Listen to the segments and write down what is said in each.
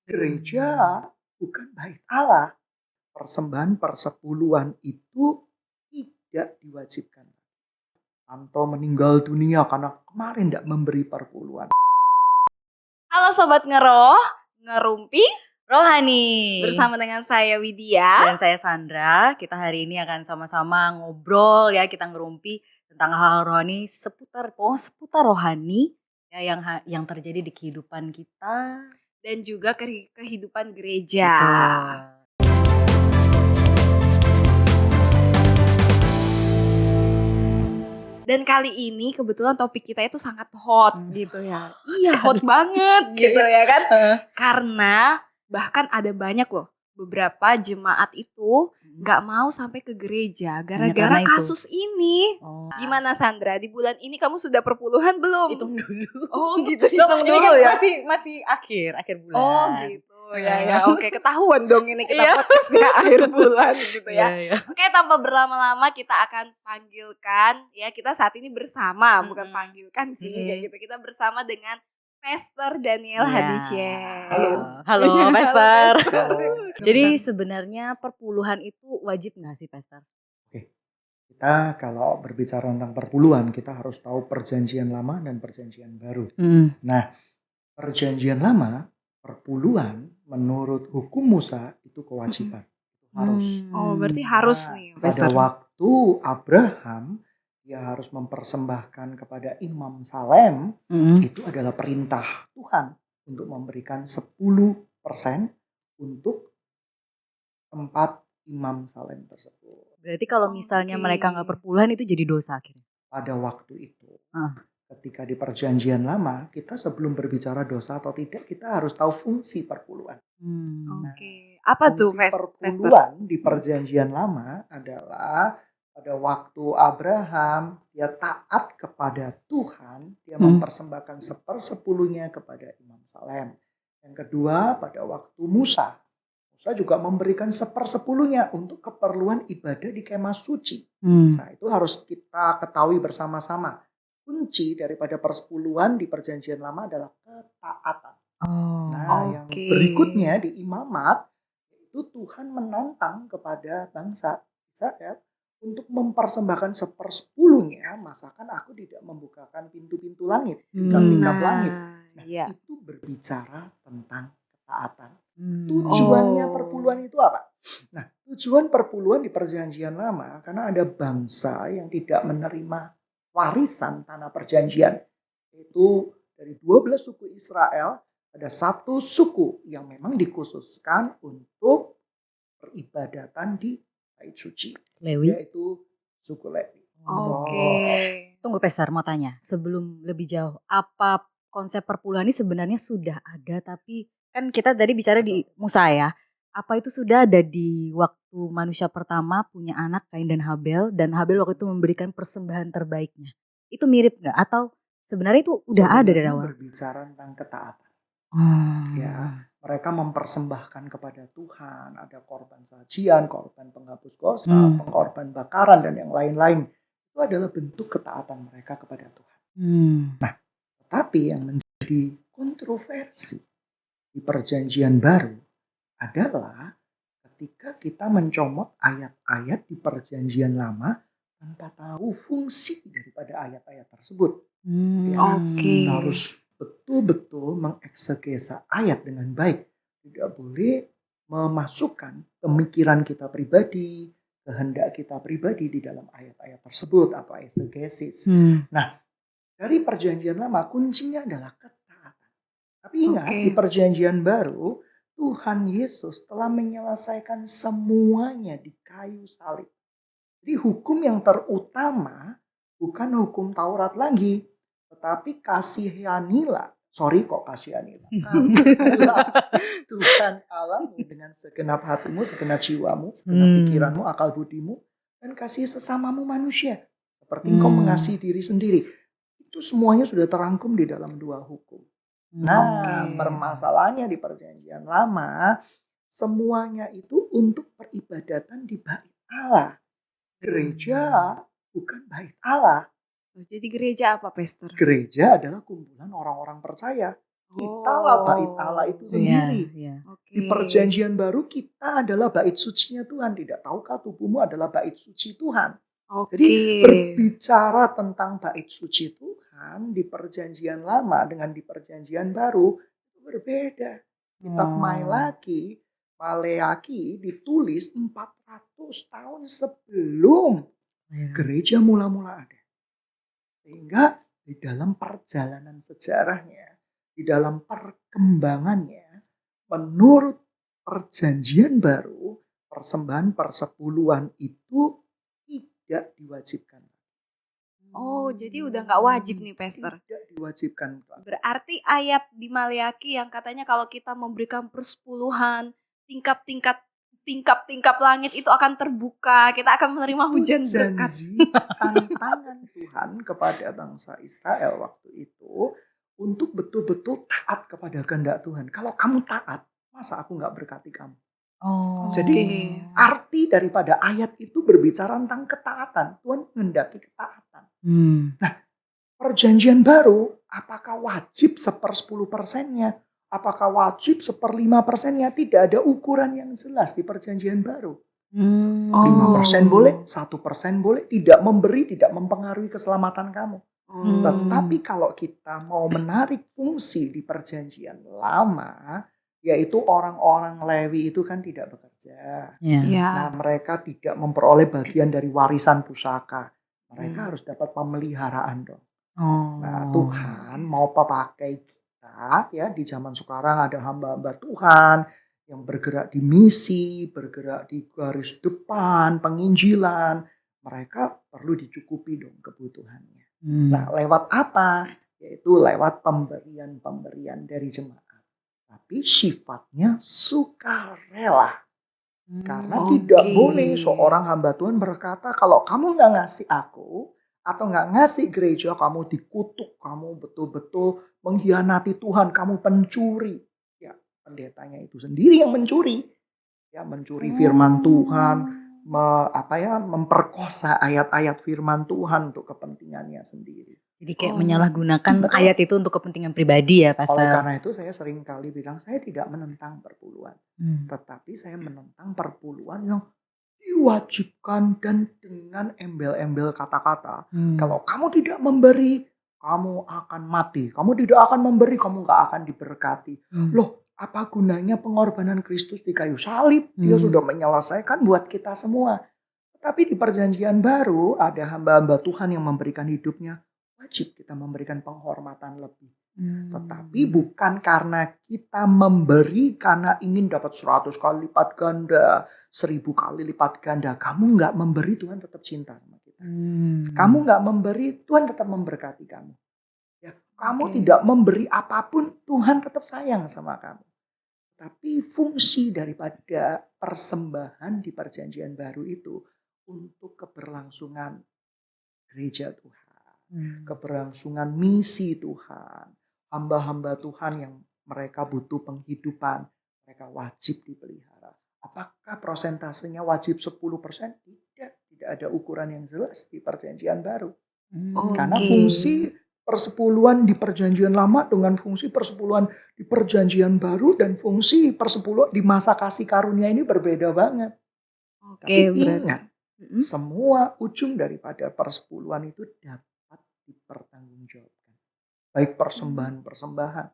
Gereja bukan bait Allah. Persembahan persepuluhan itu tidak diwajibkan. Anto meninggal dunia karena kemarin tidak memberi perpuluhan. Halo Sobat Ngeroh, Ngerumpi Rohani. bersama dengan saya Widya. Dan saya Sandra. Kita hari ini akan sama-sama ngobrol ya, kita ngerumpi tentang hal rohani seputar rohani ya yang terjadi di kehidupan kita Dan juga kehidupan gereja. Betul. Dan kali ini kebetulan topik kita itu sangat hot gitu ya. Iya hot banget gitu ya kan. Karena bahkan ada banyak loh beberapa jemaat itu gak mau sampai ke gereja gara-gara kasus ini. Gimana Sandra, di bulan ini kamu sudah perpuluhan belum? Hitung dulu. Oh gitu, hitung Ini dulu kan ya. masih akhir bulan. Oh gitu. Ya, oke, ketahuan dong ini kita podcastnya akhir bulan gitu ya. Oke, tanpa berlama-lama kita akan panggilkan ya, kita saat ini bersama, bukan panggilkan sih kayak gitu. Kita bersama dengan Pastor Daniel Hadisyen. Halo Pastor. Halo. Jadi sebenarnya perpuluhan itu wajib nggak sih Pastor? Oke, kita kalau berbicara tentang perpuluhan kita harus tahu perjanjian lama dan perjanjian baru. Nah, perjanjian lama perpuluhan menurut hukum Musa itu kewajiban, itu harus. Oh berarti harus nih Pada Pastor. waktu Abraham dia harus mempersembahkan kepada Imam Salem, itu adalah perintah Tuhan untuk memberikan 10% untuk tempat Imam Salem tersebut. Berarti kalau misalnya mereka nggak perpuluhan itu jadi dosa akhirnya. Pada waktu itu, ketika di perjanjian lama, kita sebelum berbicara dosa atau tidak, kita harus tahu fungsi perpuluhan. Oke, apa tuh Fungsi perpuluhan di perjanjian lama adalah pada waktu Abraham dia taat kepada Tuhan, dia mempersembahkan 1/10 kepada Imam Salem. Yang kedua pada waktu Musa juga memberikan 1/10 untuk keperluan ibadah di kemah suci. Nah itu harus kita ketahui bersama-sama. Kunci daripada persepuluhan di perjanjian lama adalah ketaatan. Yang berikutnya di imamat itu Tuhan menantang kepada bangsa Israel untuk mempersembahkan 1/10, masakan aku tidak membukakan pintu-pintu langit, tingkap-tingkap langit. Nah, itu berbicara tentang ketaatan. Tujuannya perpuluhan itu apa? Nah, tujuan perpuluhan di perjanjian lama karena ada bangsa yang tidak menerima warisan tanah perjanjian. Itu dari 12 suku Israel, ada satu suku yang memang dikhususkan untuk peribadatan di bait suci, yaitu suku Lewi. Tunggu Pastor, mau tanya sebelum lebih jauh, apa konsep perpuluhan ini sebenarnya sudah ada tapi kan kita tadi bicara di Musa ya, apa itu sudah ada di waktu manusia pertama punya anak Kain dan Habel waktu itu memberikan persembahan terbaiknya, itu mirip nggak atau sebenarnya itu udah ada dari awal? Berbicara tentang ketaatan. Ya, mereka mempersembahkan kepada Tuhan, ada korban sajian, korban penghapus dosa, pengorban bakaran dan yang lain-lain. Itu adalah bentuk ketaatan mereka kepada Tuhan. Nah, tetapi yang menjadi kontroversi di perjanjian baru adalah ketika kita mencomot ayat-ayat di perjanjian lama tanpa tahu fungsi daripada ayat-ayat tersebut. Kita harus betul-betul mengeksegesa ayat dengan baik. Tidak boleh memasukkan pemikiran kita pribadi, kehendak kita pribadi di dalam ayat-ayat tersebut atau eksegesis. Nah, dari perjanjian lama kuncinya adalah ketaatan. Tapi ingat di perjanjian baru Tuhan Yesus telah menyelesaikan semuanya di kayu salib. Jadi hukum yang terutama bukan hukum Taurat lagi, tetapi kasihanilah Tuhan Allahmu dengan segenap hatimu, segenap jiwamu, segenap pikiranmu, akal budimu, dan kasih sesamamu manusia seperti engkau mengasihi diri sendiri. Itu semuanya sudah terangkum di dalam 2 hukum. Permasalahannya di perjanjian lama semuanya itu untuk peribadatan di bait Allah. Gereja bukan bait Allah. Jadi gereja apa Pastor? Gereja adalah kumpulan orang-orang percaya Kitalah bait Allah itu Iya, sendiri. iya. Di perjanjian baru kita adalah bait sucinya Tuhan. Tidak tahukah tubuhmu adalah bait suci Tuhan? Jadi berbicara tentang bait suci Tuhan di perjanjian lama dengan di perjanjian baru itu berbeda. Kitab Maleaki ditulis 400 tahun sebelum gereja mula-mula ada. Sehingga di dalam perjalanan sejarahnya, di dalam perkembangannya, menurut perjanjian baru, persembahan persepuluhan itu tidak diwajibkan. Oh, jadi udah nggak wajib nih, Pastor. Tidak diwajibkan. Berarti ayat di Maleaki yang katanya kalau kita memberikan persepuluhan, tingkap-tingkap langit itu akan terbuka, kita akan menerima hujan berkat. Janji tantangan Tuhan kepada bangsa Israel waktu itu untuk betul-betul taat kepada kehendak Tuhan. Kalau kamu taat, masa aku nggak berkati kamu? Jadi arti daripada ayat itu berbicara tentang ketaatan. Tuhan menghendaki ketaatan. Nah, perjanjian baru, apakah wajib 1/10%-nya? Apakah wajib 1/5%-nya? Tidak ada ukuran yang jelas di perjanjian baru. 5% boleh, 1% boleh. Tidak memberi, tidak mempengaruhi keselamatan kamu. Tetapi kalau kita mau menarik fungsi di perjanjian lama, yaitu orang-orang Lewi itu kan tidak bekerja. Nah, mereka tidak memperoleh bagian dari warisan pusaka. Mereka harus dapat pemeliharaan dong. Nah, Tuhan mau pakai kita ya di zaman sekarang ada hamba-hamba Tuhan yang bergerak di misi, bergerak di garis depan, penginjilan. Mereka perlu dicukupi dong kebutuhannya. Nah, lewat apa? Yaitu lewat pemberian-pemberian dari jemaat. Tapi sifatnya sukarela. Karena tidak boleh seorang hamba Tuhan berkata, kalau kamu gak ngasih aku, atau gak ngasih gereja, kamu dikutuk, kamu betul-betul mengkhianati Tuhan, kamu pencuri. Ya, pendetanya itu sendiri yang mencuri. Ya, mencuri firman Tuhan, memperkosa ayat-ayat firman Tuhan untuk kepentingannya sendiri. Jadi kayak menyalahgunakan ayat itu untuk kepentingan pribadi ya, Pastor. Oleh karena itu saya sering kali bilang, saya tidak menentang perpuluhan. Tetapi saya menentang perpuluhan yang diwajibkan dan dengan embel-embel kata-kata. Kalau kamu tidak memberi, kamu akan mati. Kamu tidak akan memberi, kamu gak akan diberkati. Loh, apa gunanya pengorbanan Kristus di kayu salib? Dia sudah menyelesaikan buat kita semua. Tetapi di perjanjian baru ada hamba-hamba Tuhan yang memberikan hidupnya. Wajib kita memberikan penghormatan lebih. Tetapi bukan karena kita memberi karena ingin dapat 100 kali lipat ganda, 1000 kali lipat ganda. Kamu gak memberi, Tuhan tetap cinta sama kita. Kamu gak memberi, Tuhan tetap memberkati kamu. Ya, kamu tidak memberi apapun, Tuhan tetap sayang sama kamu. Tapi fungsi daripada persembahan di perjanjian baru itu untuk keberlangsungan gereja Tuhan. Keberlangsungan misi Tuhan. Hamba-hamba Tuhan yang mereka butuh penghidupan. Mereka wajib dipelihara. Apakah prosentasenya wajib 10%? Tidak ada ukuran yang jelas di perjanjian baru. Karena fungsi persepuluhan di perjanjian lama dengan fungsi persepuluhan di perjanjian baru dan fungsi persepuluhan di masa kasih karunia ini berbeda banget. Tapi ingat, semua ujung daripada persepuluhan itu dapat dipertanggungjawabkan. Baik persembahan-persembahan.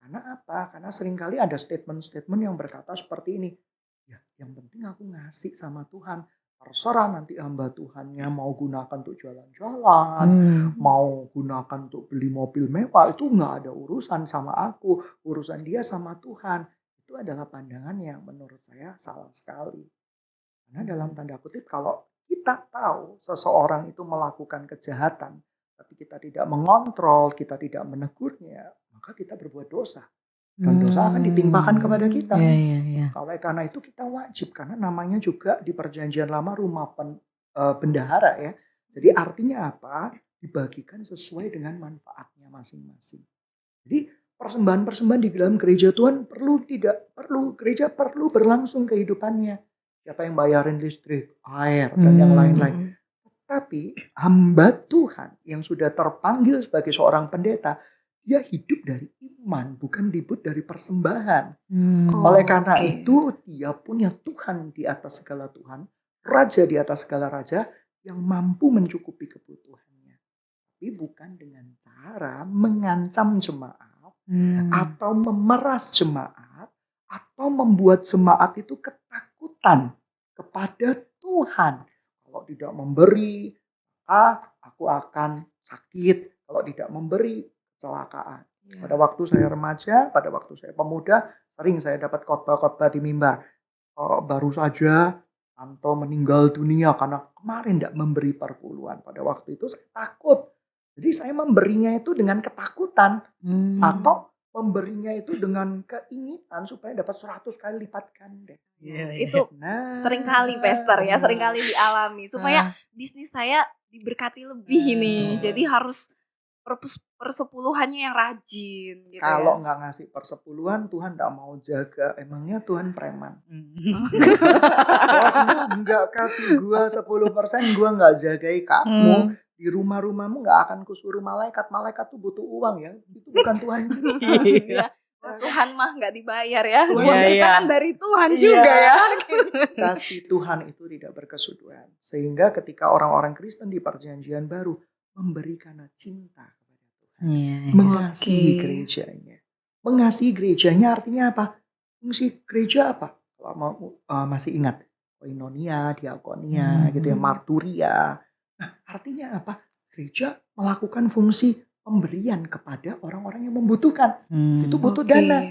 Karena apa? Karena seringkali ada statement-statement yang berkata seperti ini. Ya, yang penting aku ngasih sama Tuhan. Terserah nanti hamba Tuhannya mau gunakan untuk jalan-jalan, mau gunakan untuk beli mobil mewah, itu nggak ada urusan sama aku. Urusan dia sama Tuhan. Itu adalah pandangan yang menurut saya salah sekali. Karena dalam tanda kutip kalau kita tahu seseorang itu melakukan kejahatan, tapi kita tidak mengontrol, kita tidak menegurnya, maka kita berbuat dosa. Dan dosa akan ditimpakan kepada kita. Oleh karena itu kita wajib, karena namanya juga di perjanjian lama rumah bendahara ya. Jadi artinya apa? Dibagikan sesuai dengan manfaatnya masing-masing. Jadi persembahan-persembahan di dalam gereja Tuhan perlu tidak perlu, gereja perlu berlangsung kehidupannya. Siapa yang bayarin listrik, air, dan yang lain-lain. Tapi hamba Tuhan yang sudah terpanggil sebagai seorang pendeta, dia hidup dari iman, bukan hidup dari persembahan. Hmm. Oleh karena Oke. itu dia punya Tuhan di atas segala Tuhan, Raja di atas segala Raja yang mampu mencukupi kebutuhannya. Tapi bukan dengan cara mengancam jemaat atau memeras jemaat atau membuat jemaat itu ketakutan kepada Tuhan. Kalau tidak memberi, aku akan sakit. Kalau tidak memberi, kecelakaan. Pada waktu saya remaja, pada waktu saya pemuda, sering saya dapat khotbah-khotbah di mimbar. Baru saja Anto meninggal dunia karena kemarin tidak memberi perpuluhan. Pada waktu itu saya takut. Jadi saya memberinya itu dengan ketakutan. Atau memberinya itu dengan keinginan supaya dapat 100 kali lipat ganda. Itu sering kali Pastor ya, sering kali dialami supaya Ah. bisnis saya diberkati lebih nih. Betul. Jadi harus persepuluhannya yang rajin gitu Kalau ya. nggak ngasih persepuluhan, Tuhan nggak mau jaga. Emangnya Tuhan preman? Wah, lu nggak kasih gua 10%, gua nggak jagai kamu. Di rumahmu nggak akan kusuruh malaikat. Malaikat tuh butuh uang ya. Itu bukan Tuhan kita. Iya. Tuhan mah nggak dibayar ya. Tuhan Uang kita iya. kan dari Tuhan juga ya. Kasih Tuhan itu tidak berkesudahan. Sehingga ketika orang-orang Kristen di perjanjian baru memberi karena cinta kepada Tuhan. Mengasihi Oke. gerejanya. Mengasihi gerejanya artinya apa? Fungsi gereja apa? Kalau mau masih ingat, koinonia, diakonia, gitu ya, marturia. Nah, artinya apa? Gereja melakukan fungsi pemberian kepada orang-orang yang membutuhkan. Itu butuh Oke. dana.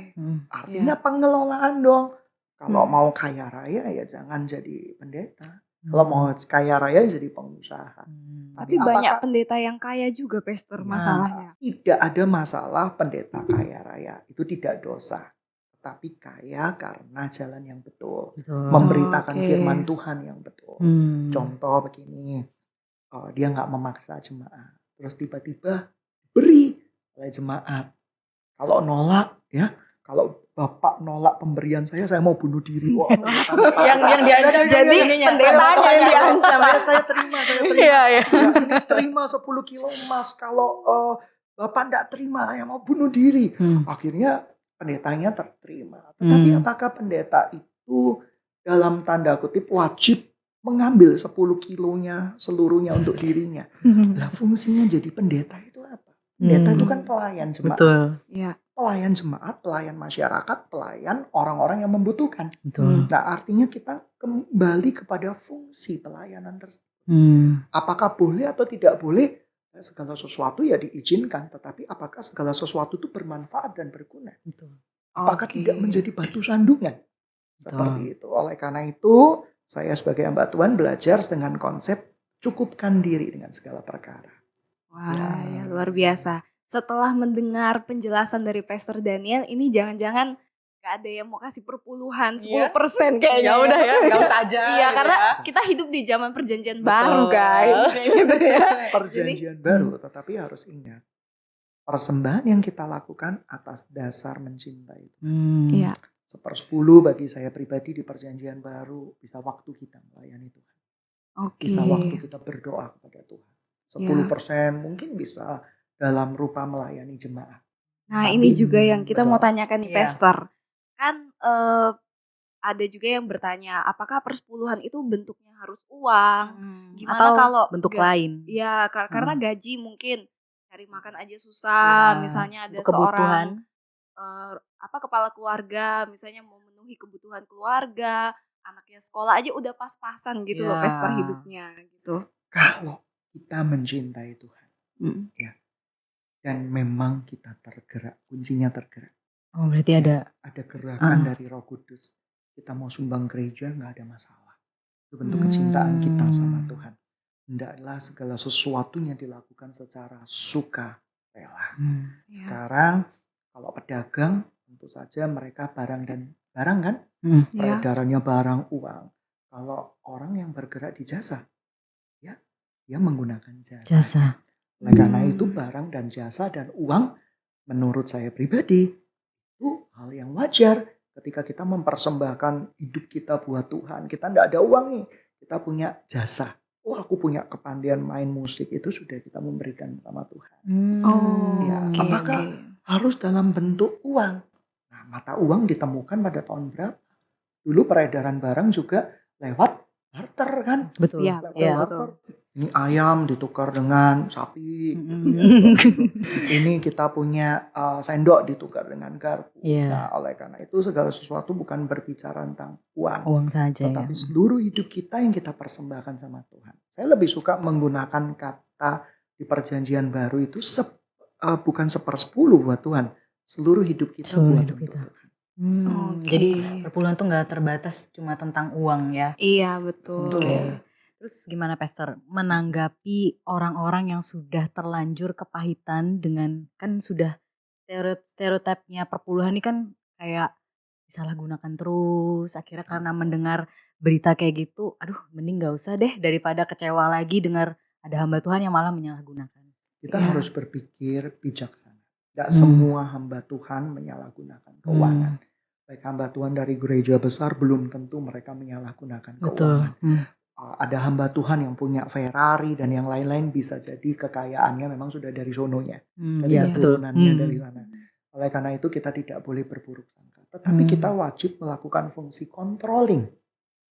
Artinya pengelolaan dong. Kalau mau kaya raya ya jangan jadi pendeta. Kalau mau kaya raya jadi pengusaha. Tapi banyak pendeta yang kaya juga Pastor masalahnya. Tidak ada masalah pendeta kaya raya. Itu tidak dosa. Tapi kaya karena jalan yang betul. Memberitakan Oke. firman Tuhan yang betul. Contoh begini. Dia nggak memaksa jemaat. Terus tiba-tiba beri oleh jemaat. Kalau nolak ya. Kalau Bapak nolak pemberian saya mau bunuh diri. Wah, yang diancam Jadi pendetanya yang diancam. Saya terima. Iya. Ya, ini terima 10 kilo emas. Kalau Bapak tidak terima, saya mau bunuh diri. Akhirnya pendetanya terterima. Tetapi apakah pendeta itu dalam tanda kutip wajib mengambil 10 kilonya seluruhnya untuk dirinya? Lah fungsinya jadi pendeta itu apa? Pendeta itu kan pelayan jemaat. Betul. Iya. Pelayan jemaat, pelayan masyarakat, pelayan orang-orang yang membutuhkan. Betul. Nah, artinya kita kembali kepada fungsi pelayanan tersebut. Apakah boleh atau tidak boleh? Segala sesuatu ya diizinkan, tetapi apakah segala sesuatu itu bermanfaat dan berguna? Apakah tidak menjadi batu sandungan? Seperti itu. Oleh karena itu, saya sebagai hamba Tuhan belajar dengan konsep cukupkan diri dengan segala perkara. Wah, ya, luar biasa. Setelah mendengar penjelasan dari Pastor Daniel, ini jangan-jangan gak ada yang mau kasih perpuluhan 10% kayaknya. Ya udah ya, gak usah aja. Iya, karena kita hidup di zaman perjanjian baru, guys. Gitu ya. Perjanjian baru, tetapi harus ingat. Persembahan yang kita lakukan atas dasar mencintai. Iya. 1/10 bagi saya pribadi di perjanjian baru bisa waktu kita melayani Tuhan. Oke. Bisa waktu kita berdoa kepada Tuhan. 10% mungkin bisa dalam rupa melayani jemaat. Nah, ini juga yang kita mau tanyakan nih, Iya. Pastor. Kan ada juga yang bertanya, apakah persepuluhan itu bentuknya harus uang? Gimana Atau kalau bentuk lain? Iya, karena gaji mungkin cari makan aja susah. Misalnya ada seorang kepala keluarga, misalnya mau memenuhi kebutuhan keluarga, anaknya sekolah aja udah pas-pasan gitu loh Pastor hidupnya gitu. Kalau kita mencintai Tuhan, ya, dan memang kita tergerak, kuncinya tergerak. Oh, berarti ada gerakan dari Roh Kudus. Kita mau sumbang gereja nggak ada masalah. Itu bentuk kecintaan kita sama Tuhan. Hendaklah segala sesuatunya dilakukan secara sukarela. Sekarang kalau pedagang tentu saja mereka barang kan, peredarannya barang, uang. Kalau orang yang bergerak di jasa, ya dia menggunakan jasa. Oleh karena itu barang dan jasa dan uang menurut saya pribadi itu hal yang wajar ketika kita mempersembahkan hidup kita buat Tuhan. Kita tidak ada uang nih, kita punya jasa. oh aku punya kepandaian main musik, itu sudah kita memberikan sama Tuhan. Oh, Ya, oke, apakah oke. harus dalam bentuk uang? Nah, mata uang ditemukan pada tahun berapa? Dulu peredaran barang juga lewat barter kan? Betul. Iya, Lewat Iya. barter. Ini ayam ditukar dengan sapi. Mm-mm. Ya, ini kita punya sendok ditukar dengan garpu. Iya. Nah, oleh karena itu segala sesuatu bukan berbicara tentang uang. Uang saja ya. Tetapi seluruh hidup kita yang kita persembahkan sama Tuhan. Saya lebih suka menggunakan kata di perjanjian baru itu bukan 1/10 buat Tuhan. Seluruh hidup kita Seluruh buat hidup untuk kita. Tuhan. Oke. Jadi perpuluhan tuh nggak terbatas cuma tentang uang ya. Iya, betul. Oke. Terus gimana Pastor menanggapi orang-orang yang sudah terlanjur kepahitan dengan kan sudah stereotipnya perpuluhan ini kan kayak disalahgunakan terus akhirnya karena mendengar berita kayak gitu aduh mending gak usah deh daripada kecewa lagi dengar ada hamba Tuhan yang malah menyalahgunakan. Kita Iya. harus berpikir bijaksana. Tidak Hmm. semua hamba Tuhan menyalahgunakan keuangan. Baik hamba Tuhan dari gereja besar belum tentu mereka menyalahgunakan Betul. keuangan. Ada hamba Tuhan yang punya Ferrari dan yang lain-lain bisa jadi kekayaannya memang sudah dari sononya. Dari Iya betul. keturunannya dari sana. Oleh karena itu kita tidak boleh berburuk sangka. Tetapi kita wajib melakukan fungsi controlling.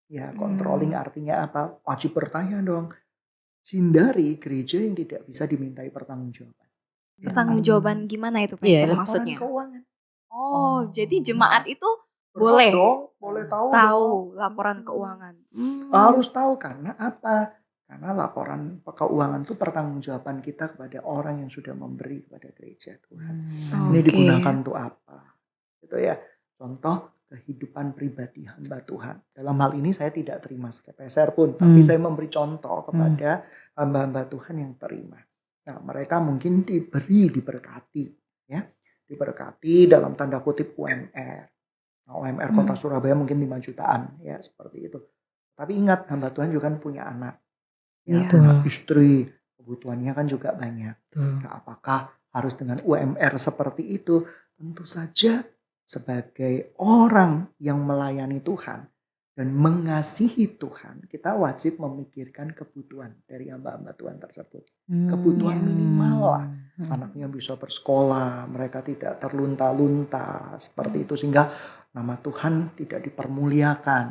Ya, controlling artinya apa? Wajib bertanya dong. Hindari gereja yang tidak bisa dimintai pertanggungjawaban. Ya, Pertanggungjawaban gimana itu Iya, Pastor laporan maksudnya? keuangan. Oh, jadi jemaat itu Berhak boleh dong, boleh tahu tahu dong. laporan keuangan. Harus tahu karena apa? Karena laporan keuangan itu pertanggungjawaban kita kepada orang yang sudah memberi kepada gereja Tuhan. Ini Oke. digunakan untuk apa? Gitu ya. Contoh kehidupan pribadi hamba Tuhan. Dalam hal ini saya tidak terima sepeser pun, tapi saya memberi contoh kepada hamba-hamba Tuhan yang terima. Nah, mereka mungkin diberkati, ya, diberkati dalam tanda kutip UMR. Nah, UMR Kota Surabaya mungkin 5 jutaan, ya seperti itu. Tapi ingat hamba Tuhan juga kan punya anak, ya, Iya. punya istri, kebutuhannya kan juga banyak. Betul. Nah, apakah harus dengan UMR seperti itu? Tentu saja sebagai orang yang melayani Tuhan dan mengasihi Tuhan, kita wajib memikirkan kebutuhan dari hamba-hamba Tuhan tersebut. Kebutuhan minimal lah. Anaknya bisa bersekolah, mereka tidak terlunta-lunta seperti itu sehingga nama Tuhan tidak dipermuliakan.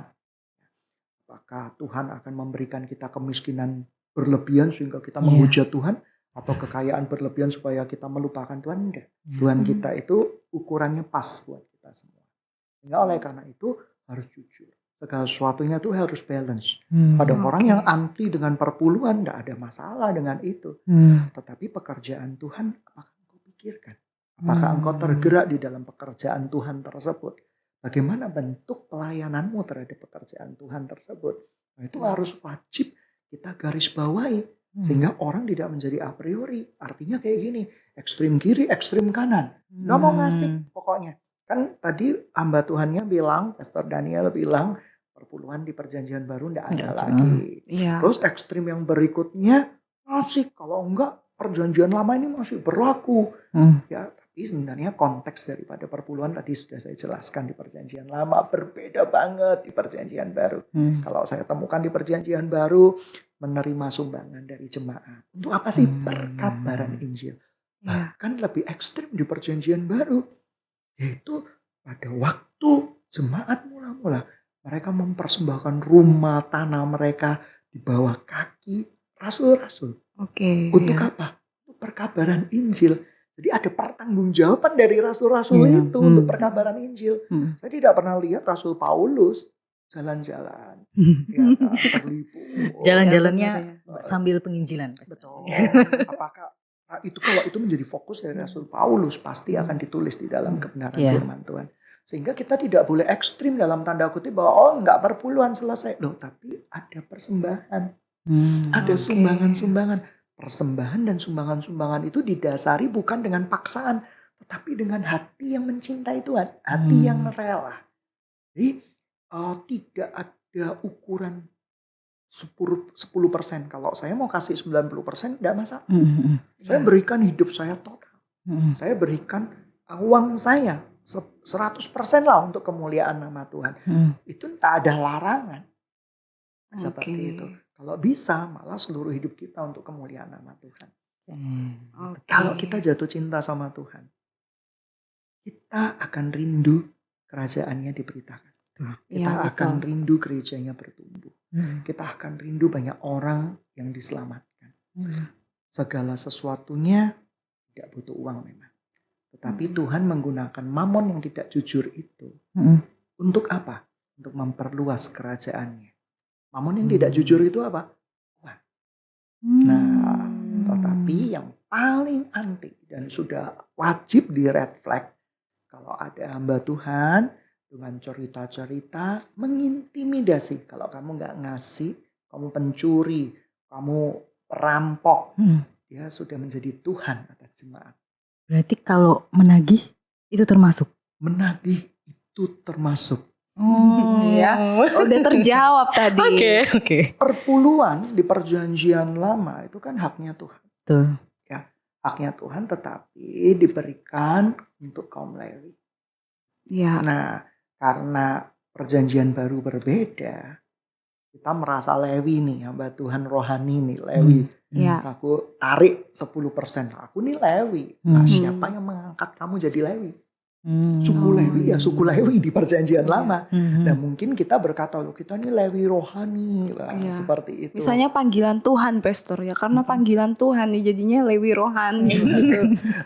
Apakah Tuhan akan memberikan kita kemiskinan berlebihan sehingga kita menghujat Tuhan? Atau kekayaan berlebihan supaya kita melupakan Tuhan? Enggak. Tuhan kita itu ukurannya pas buat kita semua. Sehingga oleh karena itu harus jujur. Segala sesuatunya tuh harus balance. Ada orang yang anti dengan perpuluhan, enggak ada masalah dengan itu. Tetapi pekerjaan Tuhan, apakah engkau pikirkan? Apakah engkau tergerak di dalam pekerjaan Tuhan tersebut? Bagaimana bentuk pelayananmu terhadap pekerjaan Tuhan tersebut? Nah, itu harus wajib kita garis bawahi. Sehingga orang tidak menjadi a priori. Artinya kayak gini, ekstrim kiri, ekstrim kanan. Nggak mau ngasih pokoknya. Kan tadi hamba Tuhannya bilang, Pastor Daniel bilang, perpuluhan di perjanjian baru nggak ada lagi. Iya. Terus ekstrim yang berikutnya, masih kalau enggak perjanjian lama ini masih berlaku. Ya, tapi sebenarnya konteks daripada perpuluhan tadi sudah saya jelaskan di perjanjian lama. Berbeda banget di perjanjian baru. Kalau saya temukan di perjanjian baru, menerima sumbangan dari jemaat. Untuk apa sih? Perkabaran Injil. Bahkan lebih ekstrim di perjanjian baru. Yaitu pada waktu jemaat mula-mula. Mereka mempersembahkan rumah, tanah mereka di bawah kaki rasul-rasul. Oke. Untuk apa? Untuk perkabaran Injil. Jadi ada pertanggungjawaban dari rasul-rasul itu untuk perkabaran Injil. Saya tidak pernah lihat Rasul Paulus jalan-jalan, ya kan, berlibur. Jalan-jalannya sambil penginjilan. Betul. Apakah itu kalau itu menjadi fokus dari Rasul Paulus pasti akan ditulis di dalam kebenaran firman Tuhan. Sehingga kita tidak boleh ekstrim dalam tanda kutip bahwa enggak perpuluhan selesai. Loh, tapi ada persembahan. Ada sumbangan-sumbangan. Persembahan dan sumbangan-sumbangan itu didasari bukan dengan paksaan, tetapi dengan hati yang mencintai Tuhan, hati yang rela. Jadi tidak ada ukuran 10%. Kalau saya mau kasih 90% tidak masalah. Saya berikan hidup saya total. Saya berikan uang saya 100% lah untuk kemuliaan nama Tuhan. Itu tak ada larangan. Seperti itu. Kalau bisa malah seluruh hidup kita untuk kemuliaan nama Tuhan. Oke. Kalau kita jatuh cinta sama Tuhan, kita akan rindu kerajaannya diberitakan. Kita Iya, akan betul. rindu gerejanya bertumbuh. Kita akan rindu banyak orang yang diselamatkan. Segala sesuatunya tidak butuh uang memang. Tetapi Tuhan menggunakan mamon yang tidak jujur itu. Untuk apa? Untuk memperluas kerajaannya. Mamon yang tidak jujur itu apa? Uang. Nah, tetapi yang paling anti dan sudah wajib di red flag. Kalau ada hamba Tuhan dengan cerita-cerita mengintimidasi. Kalau kamu nggak ngasih, kamu pencuri, kamu perampok. Dia sudah menjadi Tuhan atas jemaat. Berarti kalau menagih itu termasuk? Menagih itu termasuk. Ya. Udah terjawab tadi. Oke. Perpuluhan di perjanjian lama itu kan haknya Tuhan. Tuh. Haknya Tuhan tetapi diberikan untuk kaum Lewi. Iya. Nah, karena perjanjian baru berbeda, kita merasa Lewi nih, hamba Tuhan rohani nih, Lewi. Iya. Aku tarik 10%. Aku nih Lewi. Nah, siapa yang mengangkat kamu jadi Lewi? Suku Lewi ya, suku Lewi di perjanjian lama. Dan mungkin kita berkata, loh kita nih Lewi rohani lah, Iya. seperti itu. Misalnya panggilan Tuhan, Pastor ya, karena panggilan Tuhan nih jadinya Lewi rohani.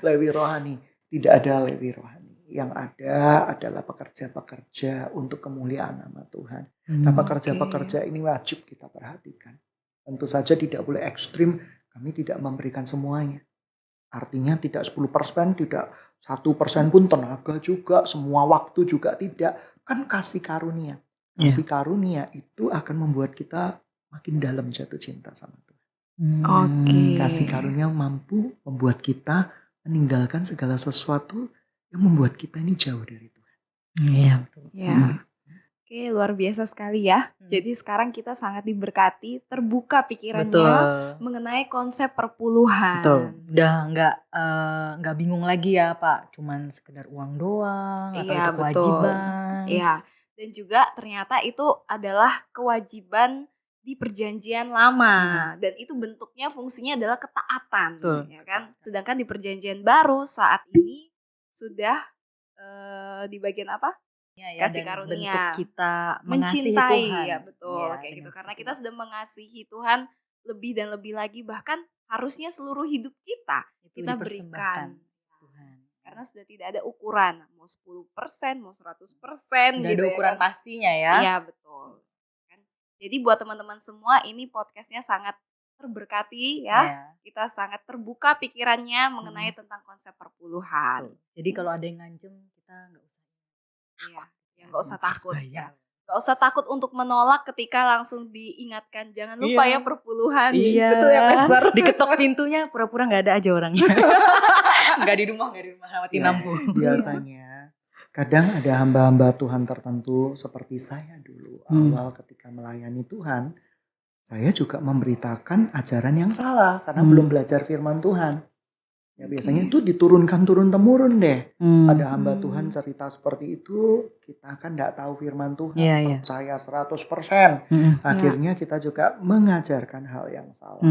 Lewi rohani. Tidak ada Lewi rohani. Yang ada adalah pekerja-pekerja untuk kemuliaan nama Tuhan. Nah, pekerja-pekerja ini wajib kita perhatikan. Tentu saja tidak boleh ekstrim. Kami tidak memberikan semuanya. Artinya tidak 10%, tidak 1% pun tenaga juga, semua waktu juga tidak. Kan kasih karunia. Kasih karunia itu akan membuat kita makin dalam jatuh cinta sama Tuhan. Oke. Kasih karunia mampu membuat kita meninggalkan segala sesuatu yang membuat kita ini jauh dari Tuhan. Iya. Ya. Oke, luar biasa sekali ya. Jadi sekarang kita sangat diberkati, terbuka pikirannya Betul. mengenai konsep perpuluhan. Betul. Udah nggak bingung lagi ya Pak. Cuman sekedar uang doang atau Iya, itu betul. kewajiban. Iya. Dan juga ternyata itu adalah kewajiban di perjanjian lama. Dan itu bentuknya fungsinya adalah ketaatan. Betul. Ya kan? Sedangkan di perjanjian baru saat ini sudah di bagian apa? Ya, Kasih dan karunia. bentuk kita mengasihi Mencintai, Tuhan. ya betul, Ya, kayak gitu. dengan Karena segenap kita sudah mengasihi Tuhan lebih dan lebih lagi, bahkan harusnya seluruh hidup kita itu kita dipersembahkan berikan. Tuhan. Karena sudah tidak ada ukuran, mau 10%, mau 100% Nggak gitu ada ya ukuran kan. pastinya ya. Iya betul. Kan? Jadi buat teman-teman semua ini podcastnya sangat terberkati ya. Ya. Kita sangat terbuka pikirannya mengenai tentang konsep perpuluhan. Betul. Jadi kalau ada yang ngancem kita nggak usah. Iya, ya nggak usah Harus takut. bayar. Gak usah takut untuk menolak ketika langsung diingatkan. Jangan lupa Iya. ya perpuluhan. Iya. Betul ya Pastor? Diketok pintunya pura-pura nggak ada aja orangnya. Nggak di rumah mati Ya, lampu. biasanya kadang ada hamba-hamba Tuhan tertentu seperti saya dulu. Awal ketika melayani Tuhan, saya juga memberitakan ajaran yang salah karena belum belajar firman Tuhan. Ya biasanya itu diturunkan turun-temurun deh. Ada hamba Tuhan cerita seperti itu, kita kan enggak tahu firman Tuhan, percaya 100%. Akhirnya kita juga mengajarkan hal yang salah.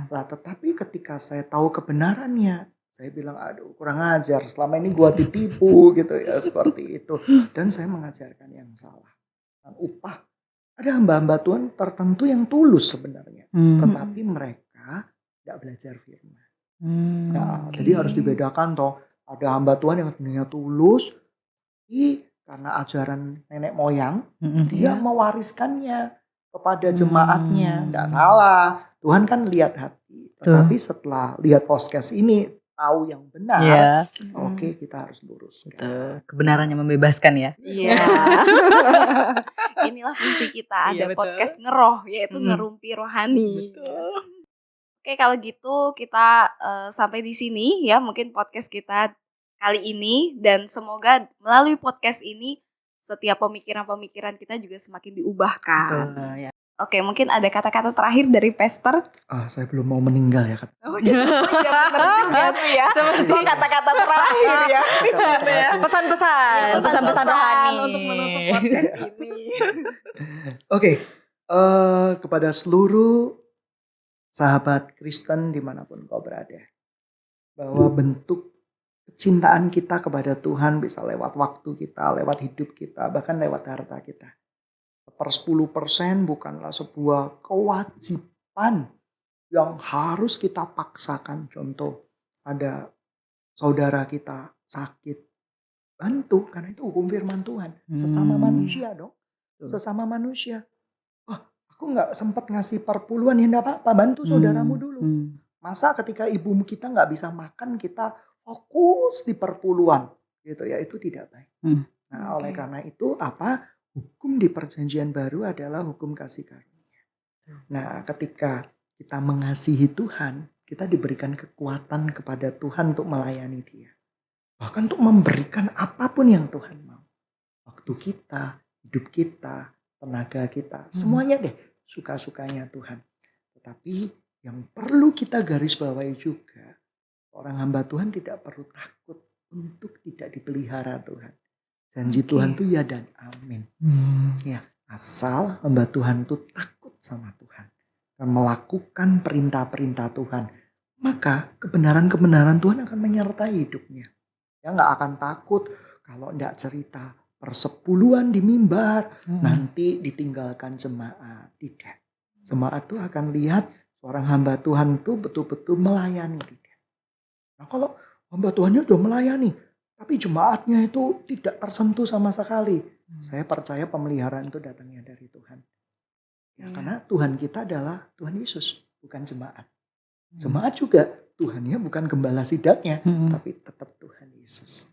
Lah tetapi ketika saya tahu kebenarannya, saya bilang aduh kurang ajar, selama ini gua ditipu gitu ya, seperti itu. Dan saya mengajarkan yang salah. Dan upah. Ada hamba-hamba Tuhan tertentu yang tulus sebenarnya, tetapi mereka enggak belajar firman. Ya, jadi harus dibedakan toh. Ada hamba Tuhan yang sebenarnya tulus, karena ajaran nenek moyang, dia mewariskannya kepada jemaatnya. Tidak salah. Tuhan kan lihat hati. Tetapi setelah lihat podcast ini, tahu yang benar, oke, kita harus lurus. Kebenarannya membebaskan ya. Iya. Inilah fungsi kita, ada podcast ngeroh, yaitu ngerumpi rohani. Betul. Oke, kalau gitu kita sampai di sini ya mungkin podcast kita kali ini, dan semoga melalui podcast ini setiap pemikiran-pemikiran kita juga semakin diubahkan. Ya. Oke, mungkin ada kata-kata terakhir dari Pastor. Saya belum mau meninggal ya. Oh iya, benar juga sih ya. Kok kata-kata terakhir ya. Pesan-pesan rohani untuk menutup podcast ini. Oke, Kepada seluruh sahabat Kristen dimanapun kau berada, bahwa bentuk kecintaan kita kepada Tuhan bisa lewat waktu kita, lewat hidup kita, bahkan lewat harta kita. 10% bukanlah sebuah kewajiban yang harus kita paksakan. Contoh, ada saudara kita sakit, bantu, karena itu hukum firman Tuhan. Sesama manusia dong, sesama manusia. Oh, aku gak sempat ngasih perpuluhan, ya gak apa-apa, bantu saudaramu dulu. Masa ketika ibumu kita gak bisa makan, kita fokus di perpuluhan, gitu ya, itu tidak baik. Nah, oleh karena itu apa? Hukum di perjanjian baru adalah hukum kasih karunia. Nah, ketika kita mengasihi Tuhan, kita diberikan kekuatan kepada Tuhan untuk melayani Dia. Bahkan untuk memberikan apapun yang Tuhan mau. Waktu kita, hidup kita, tenaga kita, semuanya deh suka-sukanya Tuhan. Tetapi yang perlu kita garis bawahi juga, orang hamba Tuhan tidak perlu takut untuk tidak dipelihara Tuhan. Janji Tuhan itu ya dan amin. Ya, asal hamba Tuhan itu takut sama Tuhan dan melakukan perintah-perintah Tuhan, maka kebenaran-kebenaran Tuhan akan menyertai hidupnya. Ya, nggak akan takut kalau nggak cerita persepuluhan di mimbar nanti ditinggalkan jemaat. Tidak. Jemaat itu akan lihat seorang hamba Tuhan itu betul-betul melayani. Tidak. Nah, kalau hamba Tuhannya sudah melayani, tapi jemaatnya itu tidak tersentuh sama sekali, saya percaya pemeliharaan itu datangnya dari Tuhan. Ya, karena Tuhan kita adalah Tuhan Yesus, bukan jemaat. Jemaat juga Tuhannya bukan gembala sidaknya, tapi tetap Tuhan Yesus.